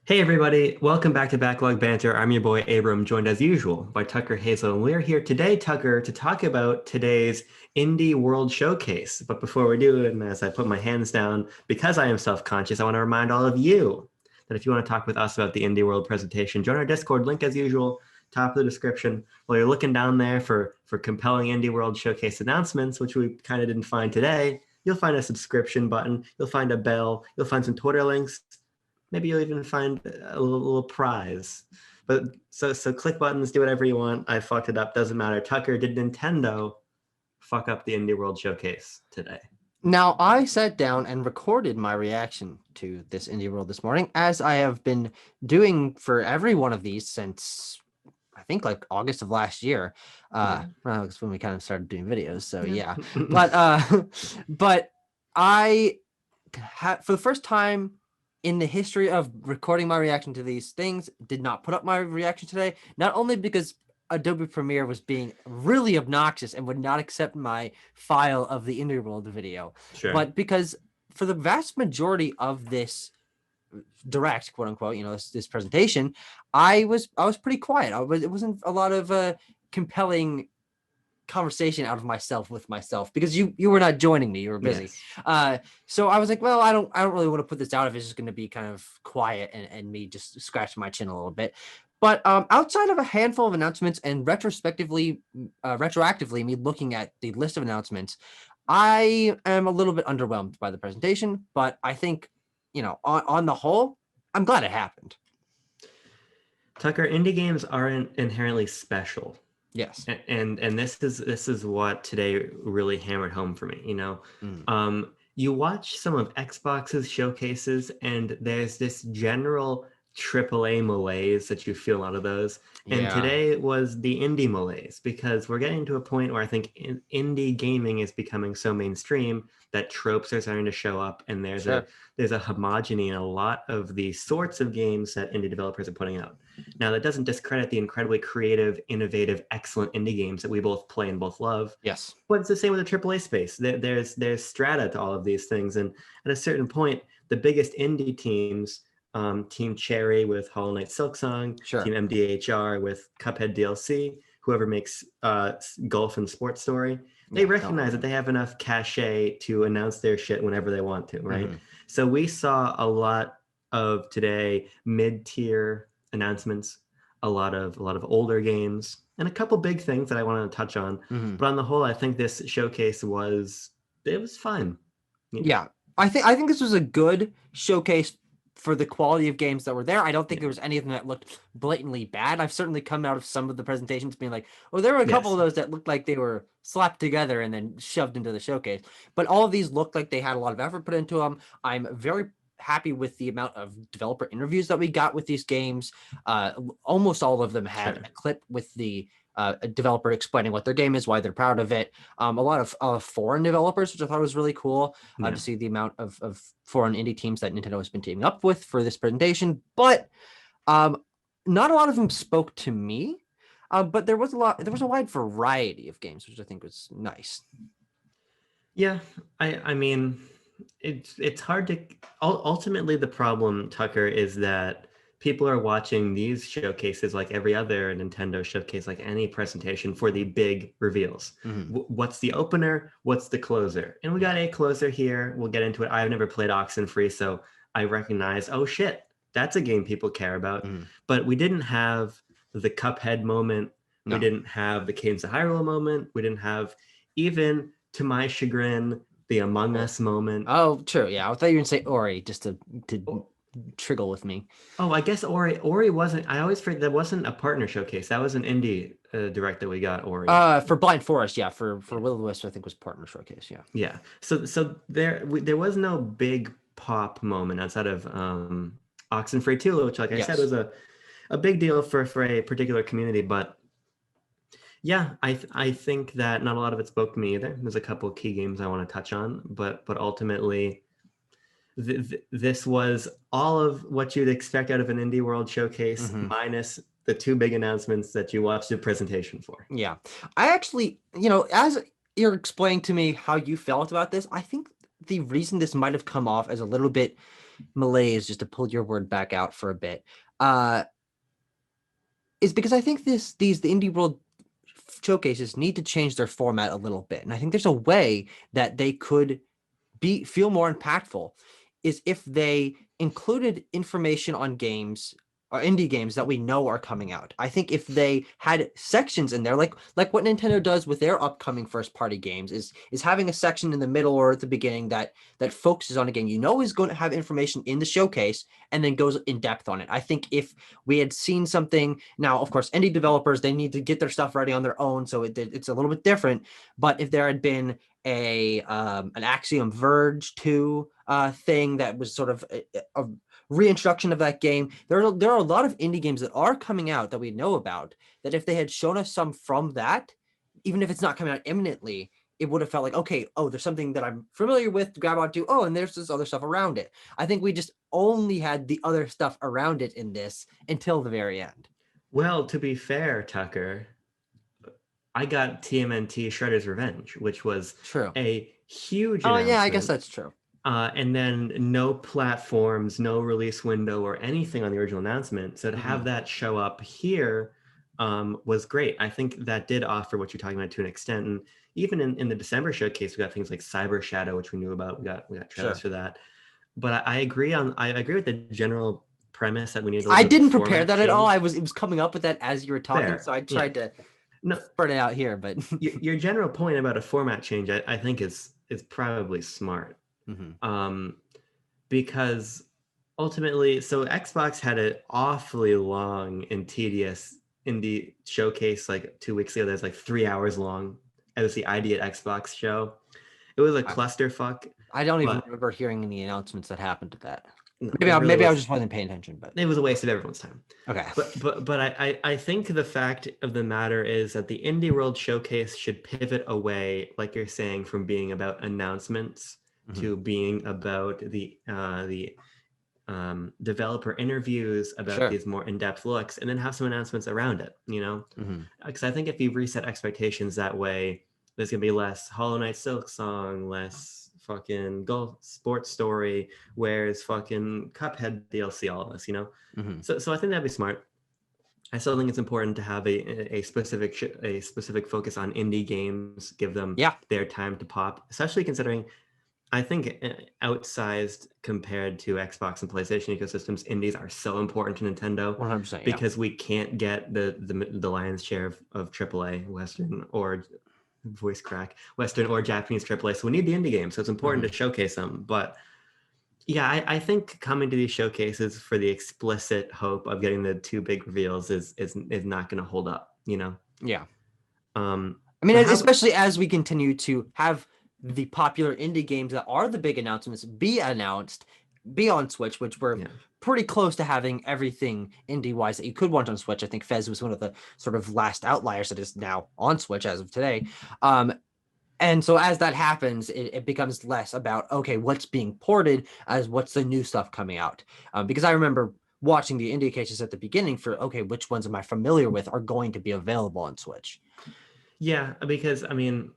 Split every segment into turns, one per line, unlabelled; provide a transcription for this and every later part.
Hey everybody, welcome back to Backlog Banter. I'm your boy Abram, joined as usual by Tucker Hazel, and we're here today, Tucker, to talk about today's Indie World Showcase. But before we do, and as I put my hands down, because I am self-conscious, I want to remind all of you that if you want to talk with us about the Indie World presentation, join our Discord, link as usual, top of the description. While you're looking down there for compelling Indie World Showcase announcements, which we kind of didn't find today, you'll find a subscription button, you'll find a bell, you'll find some Twitter links. Maybe you'll even find a little prize. But so click buttons, do whatever you want. I fucked it up, doesn't matter. Tucker, did Nintendo fuck up the Indie World Showcase today?
Now, I sat down and recorded my reaction to this Indie World this morning, as I have been doing for every one of these since I think like August of last year. Well, it's when we kind of started doing videos. So yeah, but I had for the first time in the history of recording my reaction to these things, did not put up my reaction today. Not only because Adobe Premiere was being really obnoxious and would not accept my file of the Indie World video,
Sure.
but because for the vast majority of this direct, quote unquote, this presentation, I was pretty quiet. It wasn't a lot of compelling conversation out of myself with myself because you were not joining me, you were busy.
Yes.
So I was like, well, I don't really want to put this out if it's just going to be kind of quiet and me just scratching my chin a little bit. But outside of a handful of announcements and retroactively me looking at the list of announcements, I am a little bit underwhelmed by the presentation. But I think, on the whole, I'm glad it happened.
Tucker, indie games aren't inherently special.
Yes.
And this is what today really hammered home for me. You watch some of Xbox's showcases, and there's this general AAA malaise that you feel out of those. And
Yeah.
today was the indie malaise because we're getting to a point where I think indie gaming is becoming so mainstream that tropes are starting to show up, and there's
Sure.
a homogeny in a lot of the sorts of games that indie developers are putting out. Now, that doesn't discredit the incredibly creative, innovative, excellent indie games that we both play and both love.
Yes.
But it's the same with the AAA space. There's strata to all of these things, and at a certain point, the biggest indie teams, Team Cherry with Hollow Knight Silksong,
Sure.
Team MDHR with Cuphead DLC, whoever makes Golf and Sports Story, they recognize that they have enough cachet to announce their shit whenever they want to, right? So we saw a lot of today mid-tier announcements, a lot of older games, and a couple big things that I want to touch on. But on the whole, I think this showcase was fine.
Yeah. I think this was a good showcase for the quality of games that were there. I don't think there was any of them that looked blatantly bad. I've certainly come out of some of the presentations being like, oh, there were a couple of those that looked like they were slapped together and then shoved into the showcase. But all of these looked like they had a lot of effort put into them. I'm very happy with the amount of developer interviews that we got with these games. Almost all of them had a clip with the a developer explaining what their game is, why they're proud of it. A lot of foreign developers, which I thought was really cool to see the amount of foreign indie teams that Nintendo has been teaming up with for this presentation. But not a lot of them spoke to me. But there was a wide variety of games, which I think was nice.
Yeah, I mean, it's hard to ultimately the problem, Tucker, is that people are watching these showcases like every other Nintendo showcase, like any presentation, for the big reveals. What's the opener? What's the closer? And we got a closer here. We'll get into it. I've never played Oxenfree, so I recognize, oh shit, that's a game people care about. But we didn't have the Cuphead moment. No. We didn't have the Cadence of Hyrule moment. We didn't have, even to my chagrin, the Among Us moment.
Oh, true. Yeah, I thought you were gonna say Ori just to triggle with me.
Oh, I guess Ori wasn't. I always forget that wasn't a partner showcase. That was an indie direct that we got. Ori.
For Blind Forest, yeah. For Will-O-Wisp, I think was partner showcase. Yeah.
Yeah. So there was no big pop moment outside of Oxenfree II, which, like I said, was a big deal for a particular community. But yeah, I think that not a lot of it spoke to me either. There's a couple of key games I want to touch on, but ultimately, this was all of what you'd expect out of an Indie World Showcase, minus the two big announcements that you watched the presentation for.
Yeah, I actually, as you're explaining to me how you felt about this, I think the reason this might have come off as a little bit malaise, just to pull your word back out for a bit, is because I think the indie world showcases need to change their format a little bit, and I think there's a way that they could feel more impactful, is if they included information on games or indie games that we know are coming out. I think if they had sections in there, like what Nintendo does with their upcoming first party games, is having a section in the middle or at the beginning that focuses on a game is going to have information in the showcase and then goes in depth on it. I think if we had seen something, now of course indie developers, they need to get their stuff ready on their own, so it's a little bit different. But if there had been an Axiom Verge 2 thing that was sort of a reintroduction of that game. There are a lot of indie games that are coming out that we know about, that if they had shown us some from that, even if it's not coming out imminently, it would have felt like, okay, there's something that I'm familiar with to grab onto. Oh, and there's this other stuff around it. I think we just only had the other stuff around it in this until the very end.
Well, to be fair, Tucker, I got TMNT Shredder's Revenge, which was
true.
A huge
announcement. Oh, yeah, I guess that's true.
And then no platforms, no release window or anything on the original announcement. So to have that show up here was great. I think that did offer what you're talking about to an extent. And even in the December showcase, we got things like Cyber Shadow, which we knew about. We got trailers for that. But I agree with the general premise that we need.
I didn't prepare that at all. It was coming up with that as you were talking, Fair. So I tried to spread it out here. But
your general point about a format change, I think is probably smart. Because ultimately, so Xbox had an awfully long and tedious indie showcase like 2 weeks ago. That's like 3 hours long. It was the ID at Xbox show. It was a clusterfuck.
I don't even remember hearing any announcements that happened to that. Maybe I just wasn't paying attention, but
it was a waste of everyone's time.
Okay.
But I think the fact of the matter is that the Indie World Showcase should pivot away, like you're saying, from being about announcements to being about the developer interviews, about these more in-depth looks, and then have some announcements around it, because I think if you reset expectations that way, there's gonna be less Hollow Knight Silk Song, less fucking Golf Sports Story, where's fucking Cuphead DLC, all of this, so I think that'd be smart. I still think it's important to have a specific focus on indie games, give them their time to pop, especially considering I think outsized compared to Xbox and PlayStation ecosystems, indies are so important to Nintendo
100%,
because we can't get the lion's share of AAA, Western or voice crack, Western or Japanese AAA. So we need the indie games. So it's important to showcase them. But yeah, I think coming to these showcases for the explicit hope of getting the two big reveals is not going to hold up,
Yeah. I mean, especially as we continue to have the popular indie games that are the big announcements be announced, be on Switch, which we're pretty close to having everything indie-wise that you could want on Switch. I think Fez was one of the sort of last outliers that is now on Switch as of today. And so as that happens, it becomes less about, okay, what's being ported as what's the new stuff coming out. Because I remember watching the indie cases at the beginning for, okay, which ones am I familiar with are going to be available on Switch?
Yeah, because, I mean,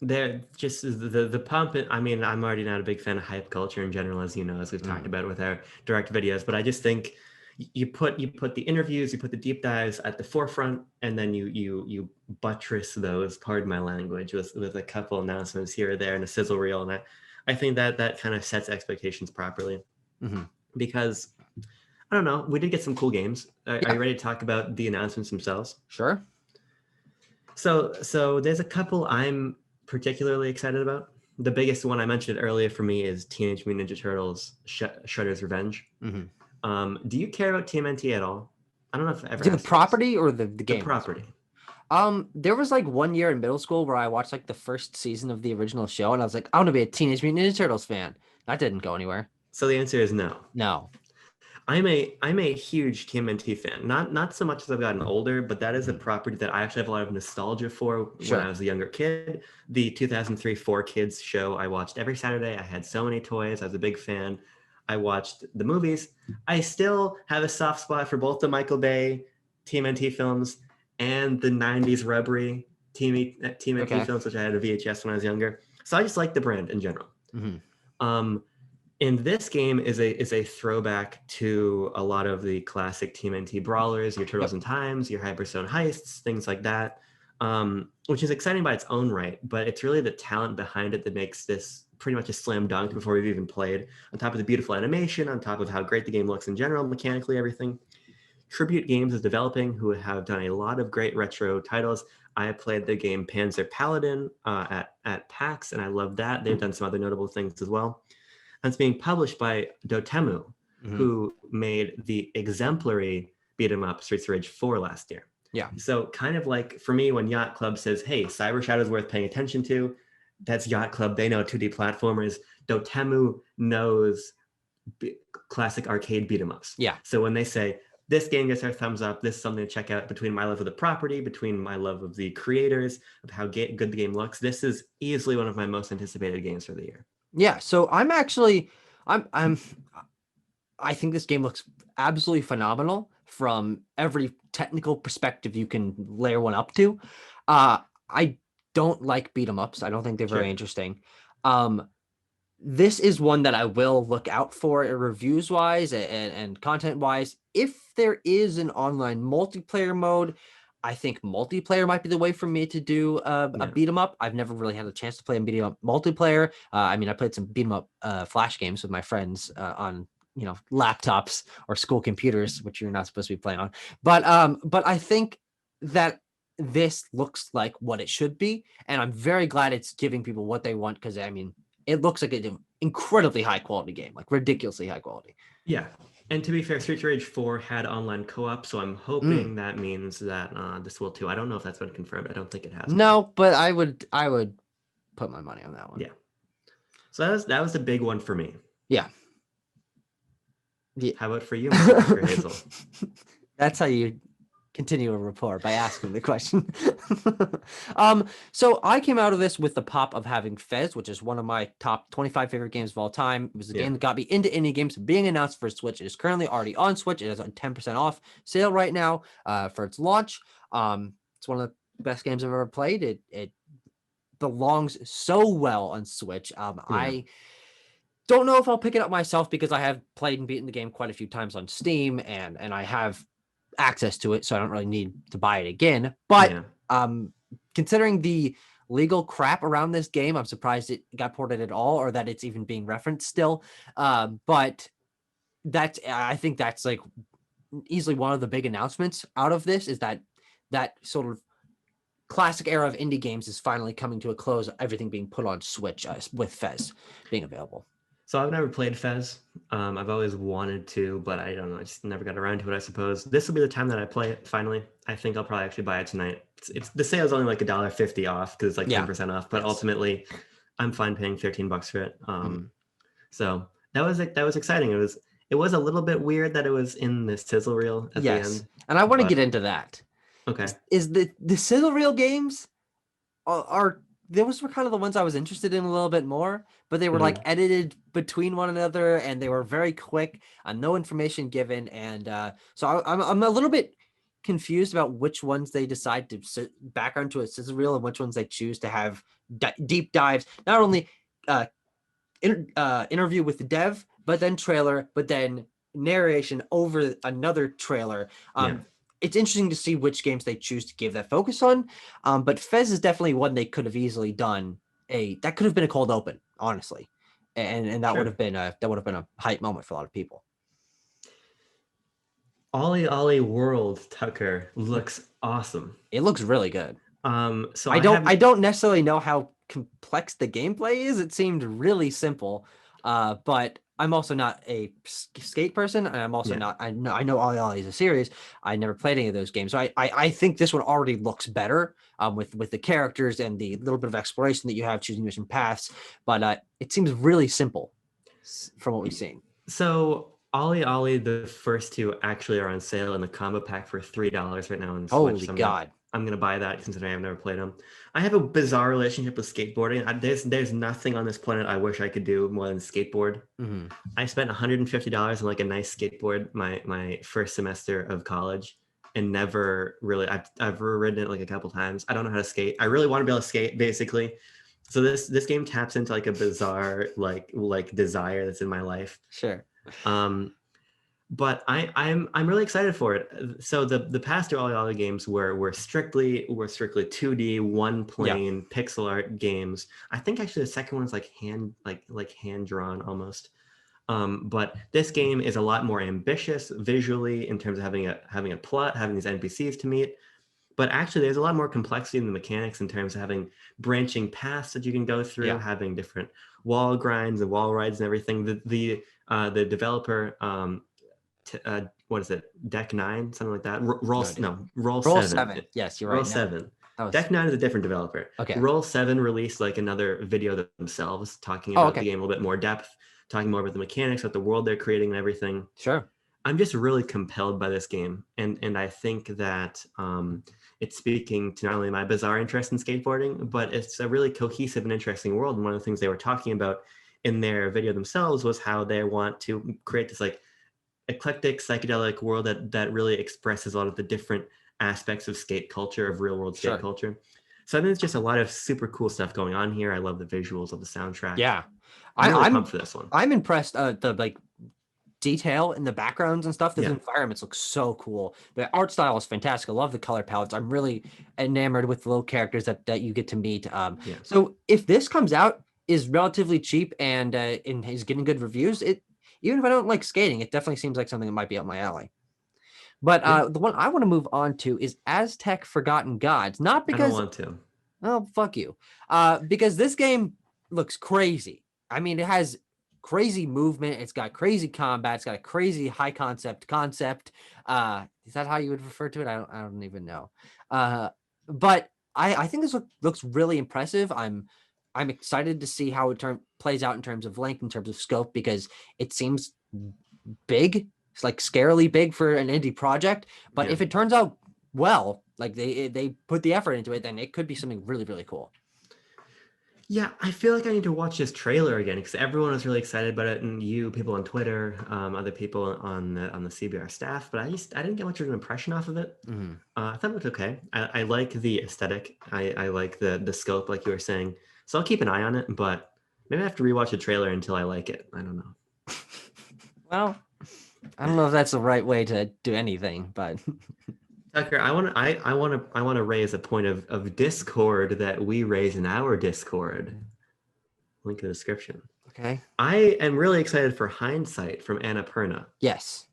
they're just the pump. I mean, I'm already not a big fan of hype culture in general, as you know, as we've talked about with our direct videos. But I just think you put the interviews, you put the deep dives at the forefront, and then you buttress those, pardon my language, with a couple announcements here or there and a sizzle reel. And I think that kind of sets expectations properly. Because I don't know, we did get some cool games. Are you ready to talk about the announcements themselves?
Sure.
So there's a couple I'm particularly excited about. The biggest one I mentioned earlier for me is Teenage Mutant Ninja Turtles Shredder's Revenge. Do you care about TMNT at all? I don't know if ever.
The property or the game?
The property.
There was like 1 year in middle school where I watched like the first season of the original show, and I was like, I want to be a Teenage Mutant Ninja Turtles fan. That didn't go anywhere.
So the answer is no.
No.
I'm a huge TMNT fan. Not so much as I've gotten older, but that is a property that I actually have a lot of nostalgia for when I was a younger kid. The 2003 4 Kids show I watched every Saturday. I had so many toys. I was a big fan. I watched the movies. I still have a soft spot for both the Michael Bay TMNT films and the 90s rubbery TMNT films, which I had a VHS when I was younger. So I just like the brand in general. And this game is a throwback to a lot of the classic TMNT brawlers, your Turtles in Times, your Hyperstone heists, things like that, which is exciting by its own right. But it's really the talent behind it that makes this pretty much a slam dunk before we've even played. On top of the beautiful animation, on top of how great the game looks in general, mechanically, everything. Tribute Games is developing, who have done a lot of great retro titles. I played the game Panzer Paladin at PAX, and I love that. They've done some other notable things as well. And it's being published by Dotemu, who made the exemplary beat 'em up Streets of Rage 4 last year.
Yeah.
So kind of like for me, when Yacht Club says, hey, Cyber Shadow is worth paying attention to, that's Yacht Club. They know 2D platformers. Dotemu knows classic arcade beat 'em ups.
Yeah.
So when they say, this game gets our thumbs up, this is something to check out, between my love of the property, between my love of the creators, of how good the game looks, this is easily one of my most anticipated games for the year.
Yeah, so I think this game looks absolutely phenomenal from every technical perspective you can layer one up to. I don't like beat 'em ups. I don't think they're very interesting. This is one that I will look out for reviews wise and content wise. If there is an online multiplayer mode, I think multiplayer might be the way for me to do a beat 'em up. I've never really had a chance to play a beat 'em up multiplayer. I mean, I played some beat 'em up flash games with my friends on laptops or school computers, which you're not supposed to be playing on. But I think that this looks like what it should be, and I'm very glad it's giving people what they want, because I mean, it looks like an incredibly high quality game, like ridiculously high quality.
Yeah. And to be fair, Streets of Rage 4 had online co-op, so I'm hoping that means that this will too. I don't know if that's been confirmed. I don't think it has.
No, but I would put my money on that one.
Yeah. So that was the big one for me.
Yeah.
How about for you, Mr. Hazel?
That's how you continue a rapport, by asking the question. So I came out of this with the pop of having Fez, which is one of my top 25 favorite games of all time. It was the game that got me into indie games, being announced for Switch. It is currently already on Switch. It is on 10% off sale right now for its launch. It's one of the best games I've ever played. It belongs so well on Switch. I don't know if I'll pick it up myself, because I have played and beaten the game quite a few times on Steam, and I have access to it, so I don't really need to buy it again. But considering the legal crap around this game, I'm surprised it got ported at all, or that it's even being referenced still. But I think that's like easily one of the big announcements out of this, is that sort of classic era of indie games is finally coming to a close, everything being put on Switch with Fez being available.
So I've never played Fez. I've always wanted to, but I don't know. I just never got around to it, I suppose. This will be the time that I play it, finally. I think I'll probably actually buy it tonight. It's the sale is only like $1.50 off, because it's like 10% off. But ultimately, I'm fine paying $13 for it. So that was exciting. It was a little bit weird that it was in the sizzle reel at the end.
And I want to get into that.
Okay.
Is the sizzle reel games are those were kind of the ones I was interested in a little bit more, but they were like edited between one another, and they were very quick, no information given. And so I'm a little bit confused about which ones they decide to sit back onto a sizzle reel, and which ones they choose to have deep dives, not only interview with the dev, but then trailer, but then narration over another trailer. It's interesting to see which games they choose to give that focus on. But Fez is definitely one they could have easily done that could have been a cold open, honestly. And that would have been a hype moment for a lot of people.
Ollie Ollie World, Tucker, looks awesome.
It looks really good.
So
I don't necessarily know how complex the gameplay is. It seemed really simple. But I'm also not a skate person, and I'm also not. I know Ollie Ollie is a series. I never played any of those games, so I think this one already looks better with the characters and the little bit of exploration that you have, choosing mission paths. But it seems really simple from what we've seen.
So Ollie Ollie, the first two actually are on sale in the combo pack for $3 right now on Switch.
Holy God.
I'm going to buy that, considering I've never played them. I have a bizarre relationship with skateboarding. There's nothing on this planet I wish I could do more than skateboard. I spent $150 on like a nice skateboard my first semester of college, and never really, I've ridden it like a couple times. I don't know how to skate. I really want to be able to skate, basically. So this game taps into like a bizarre like desire that's in my life.
Sure.
Um, but I'm really excited for it. So the past all the other games were strictly 2D one plane pixel art games. I think actually the second one's like hand drawn almost. But this game is a lot more ambitious visually in terms of having a plot, having these NPCs to meet. But actually, there's a lot more complexity in the mechanics in terms of having branching paths that you can go through, having different wall grinds and wall rides and everything. The developer, what is it? Deck 9, something like that. Roll 7.
Yes, you're
Roll
right.
7. Deck 9 is a different developer.
Okay.
Roll 7 released like another video themselves talking about the game a little bit more depth, talking more about the mechanics, about the world they're creating and everything.
Sure.
I'm just really compelled by this game, and I think that it's speaking to not only my bizarre interest in skateboarding, but it's a really cohesive and interesting world. And one of the things they were talking about in their video themselves was how they want to create this like eclectic psychedelic world that really expresses a lot of the different aspects of skate culture, of real world skate culture. So I think it's just a lot of super cool stuff going on here. I love the visuals of the soundtrack.
Yeah,
I'm pumped for this one.
I'm impressed. The like detail in the backgrounds and stuff. Those environments look so cool. The art style is fantastic. I love the color palettes. I'm really enamored with the little characters that you get to meet. So if this comes out, is relatively cheap and is getting good reviews, even if I don't like skating, it definitely seems like something that might be up my alley. But the one I want to move on to is Aztec Forgotten Gods. Not because
I don't want to.
Oh, fuck you. Because this game looks crazy. I mean, it has crazy movement. It's got crazy combat. It's got a crazy high concept. Is that how you would refer to it? I don't even know. But I think this looks really impressive. I'm excited to see how it plays out in terms of length, in terms of scope, because it seems big. It's like scarily big for an indie project. But if it turns out well, like they put the effort into it, then it could be something really, really cool.
Yeah, I feel like I need to watch this trailer again because everyone was really excited about it, and people on Twitter, other people on the CBR staff, but I didn't get much of an impression off of it. I thought it looked okay. I like the aesthetic. I like the scope, like you were saying. So I'll keep an eye on it, but maybe I have to rewatch the trailer until I like it. I don't know.
Well, I don't know if that's the right way to do anything, but
Tucker, I want to raise a point of discord that we raise in our Discord. Link in the description.
Okay.
I am really excited for Hindsight from Annapurna.
Yes.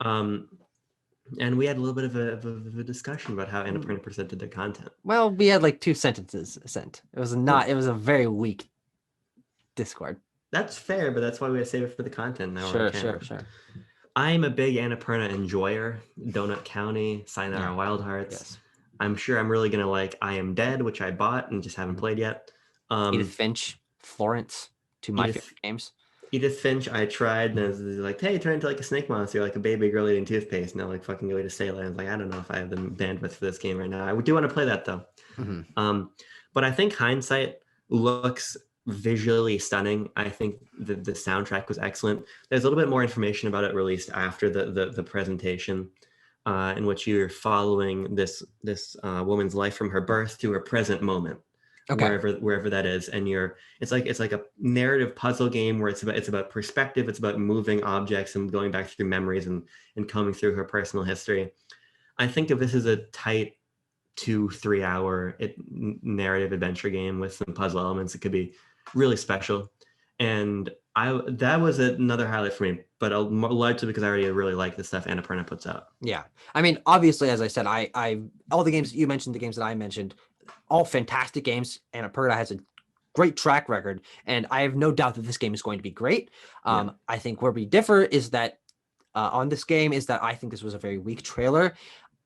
And we had a little bit of a discussion about how Annapurna presented their content.
Well, we had like 2 sentences sent. It was a very weak Discord.
That's fair, but that's why we save it for the content now.
Sure.
I'm a big Annapurna enjoyer. Donut County, Sayonara Wild Hearts.
Yes.
I'm sure I'm really gonna like I Am Dead, which I bought and just haven't played yet.
Edith Finch, Florence, 2 of my favorite games.
Edith Finch, I tried, and it was like, hey, turn into like a snake monster, like a baby girl eating toothpaste. Now, like fucking go to Sailor. I was like, I don't know if I have the bandwidth for this game right now. I do want to play that though. But I think Hindsight looks visually stunning. I think the soundtrack was excellent. There's a little bit more information about it released after the presentation, in which you're following this woman's life from her birth to her present moment, wherever that is, and it's like a narrative puzzle game where it's about perspective, it's about moving objects and going back through memories and combing through her personal history. I think if this is a tight 2-3 hour narrative adventure game with some puzzle elements, it could be really special. And that was another highlight for me, but largely because I already really like the stuff Annapurna puts out.
Yeah, I mean, obviously, as I said, I all the games you mentioned, the games that I mentioned, all fantastic games. Annapurna has a great track record, and I have no doubt that this game is going to be great. I think where we differ is that on this game is that I think this was a very weak trailer.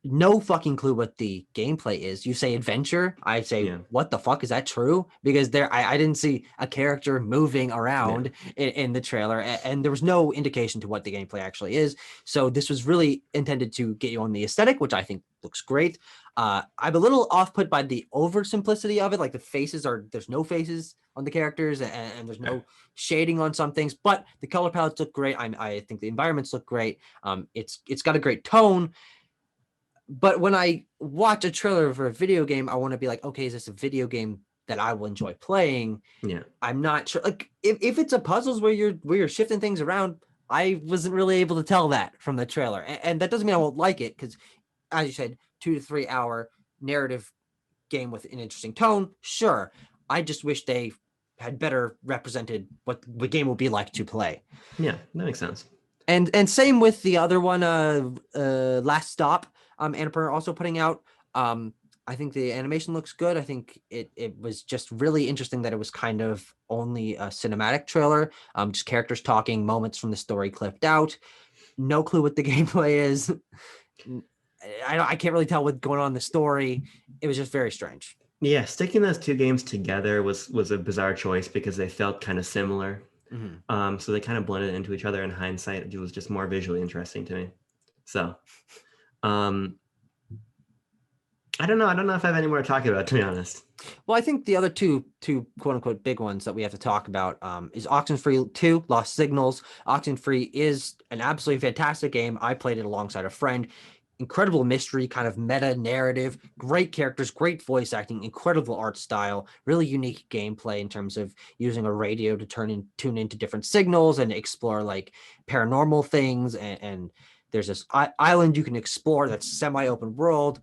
No fucking clue what the gameplay is. You say adventure, I say what the fuck, is that true? Because I didn't see a character moving around in the trailer, and there was no indication to what the gameplay actually is. So this was really intended to get you on the aesthetic, which I think looks great. I'm a little off put by the oversimplicity of it, like there's no faces on the characters, and there's no shading on some things, but the color palettes look great. I think the environments look great. It's got a great tone. But when I watch a trailer for a video game, I want to be like, okay, is this a video game that I will enjoy playing.
Yeah.
I'm not sure. Like if it's a puzzles where you're shifting things around, I wasn't really able to tell that from the trailer, and that doesn't mean I won't like it because, as you said, 2 to 3 hour narrative game with an interesting tone. Sure, I just wish they had better represented what the game will be like to play.
Yeah, that makes sense.
And same with the other one, Last Stop. Annapurna also putting out. I think the animation looks good. I think it was just really interesting that it was kind of only a cinematic trailer, just characters talking, moments from the story clipped out. No clue what the gameplay is. I can't really tell what's going on in the story. It was just very strange.
Yeah, sticking those two games together was a bizarre choice because they felt kind of similar. So they kind of blended into each other. In hindsight, it was just more visually interesting to me. So, I don't know. I don't know if I have any more to talk about, to be honest.
Well, I think the other two quote unquote big ones that we have to talk about is Oxenfree II, Lost Signals. Oxenfree is an absolutely fantastic game. I played it alongside a friend. Incredible mystery, kind of meta narrative, great characters, great voice acting, incredible art style, really unique gameplay in terms of using a radio to tune into different signals and explore like paranormal things. And there's this island you can explore that's semi-open world.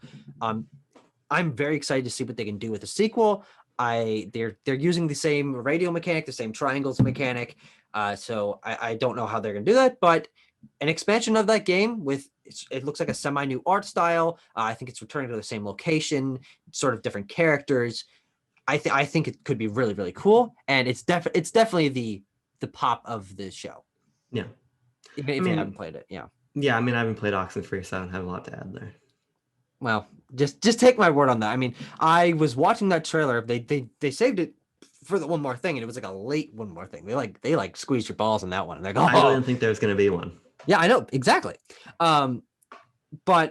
I'm very excited to see what they can do with the sequel. They're using the same radio mechanic, the same triangles mechanic. So I don't know how they're gonna do that, but an expansion of that game with it looks like a semi-new art style. I think it's returning to the same location, sort of different characters. I think it could be really, really cool, and it's definitely the pop of the show.
Yeah.
If you haven't played it, yeah.
Yeah, I mean, I haven't played Oxenfree, so I don't have a lot to add there.
Well, just take my word on that. I mean, I was watching that trailer. They saved it for the one more thing, and it was like a late one more thing. They squeezed your balls on that one. And they're like,
I didn't think there was going to be one.
Yeah, I know exactly. But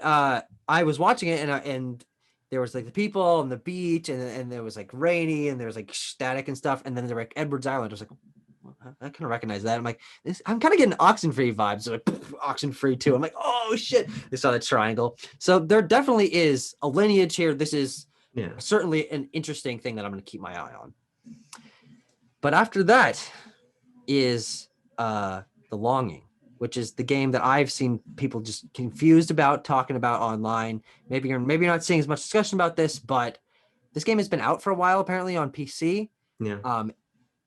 I was watching it, and there was like the people on the beach, and there was like rainy, and there was like static and stuff, and then there were like Edwards Island. I was like, I kind of recognize that. I'm like, I'm kind of getting Oxenfree vibes. So like, Oxenfree II. I'm like, oh shit! They saw the triangle. So there definitely is a lineage here. This is certainly an interesting thing that I'm going to keep my eye on. But after that is The Longing, which is the game that I've seen people just confused about, talking about online. Maybe you're not seeing as much discussion about this, but this game has been out for a while, apparently on PC.
Yeah.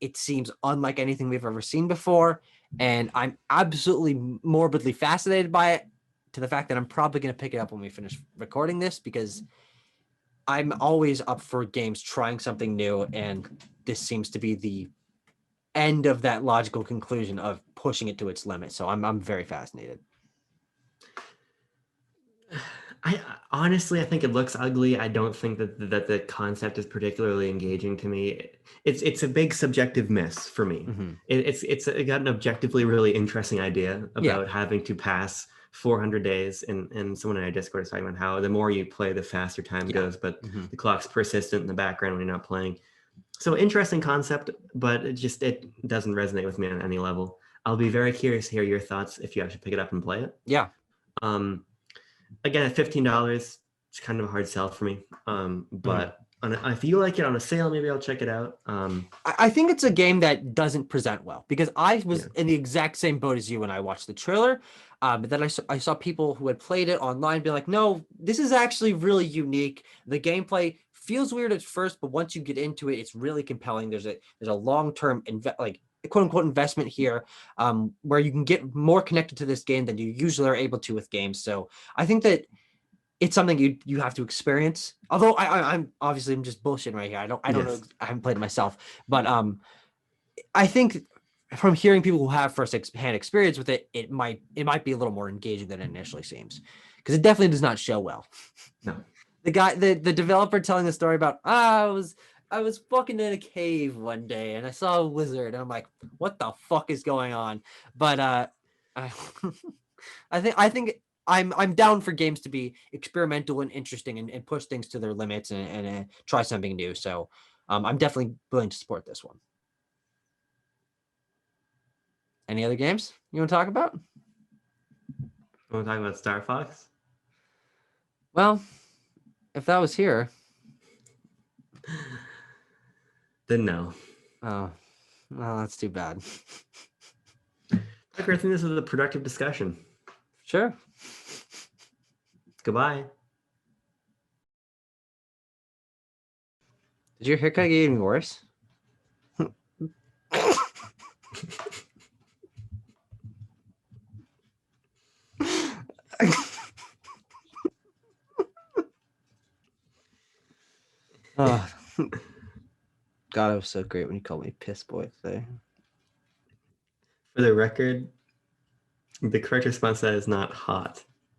It seems unlike anything we've ever seen before, and I'm absolutely morbidly fascinated by it, to the fact that I'm probably going to pick it up when we finish recording this, because I'm always up for games trying something new, and this seems to be the end of that logical conclusion of pushing it to its limit. So I'm very fascinated.
I honestly think it looks ugly. I don't think that the concept is particularly engaging to me. It's a big subjective miss for me.
Mm-hmm.
It's got an objectively really interesting idea about having to pass 400 days, and someone in our Discord is talking about how the more you play, the faster time goes, but the clock's persistent in the background when you're not playing. So interesting concept, but it doesn't resonate with me on any level. I'll be very curious to hear your thoughts if you actually pick it up and play it.
Yeah.
Again, at $15, it's kind of a hard sell for me. But if you like it on a sale, maybe I'll check it out.
I think it's a game that doesn't present well, because I was in the exact same boat as you when I watched the trailer. But then I saw people who had played it online be like, no, this is actually really unique. The gameplay feels weird at first, but once you get into it, it's really compelling. There's a long-term quote unquote investment here, where you can get more connected to this game than you usually are able to with games. So I think that it's something you have to experience. Although I'm just bullshitting right here. I don't know. I haven't played it myself, but I think from hearing people who have first-hand experience with it, it might be a little more engaging than it initially seems, because it definitely does not show well.
No.
The developer telling the story about I was fucking in a cave one day and I saw a wizard, and I'm like, what the fuck is going on? But I think I'm down for games to be experimental and interesting and push things to their limits and try something new. So I'm definitely willing to support this one. Any other games you want to talk about?
You want to talk about Star Fox?
Well, if that was here.
Then no.
Oh, well, that's too bad.
Tucker, I think this is a productive discussion.
Sure.
Goodbye.
Did your haircut get even worse? Oh, God, it was so great when you called me piss boy today.
For the record, the correct response to that is not hot.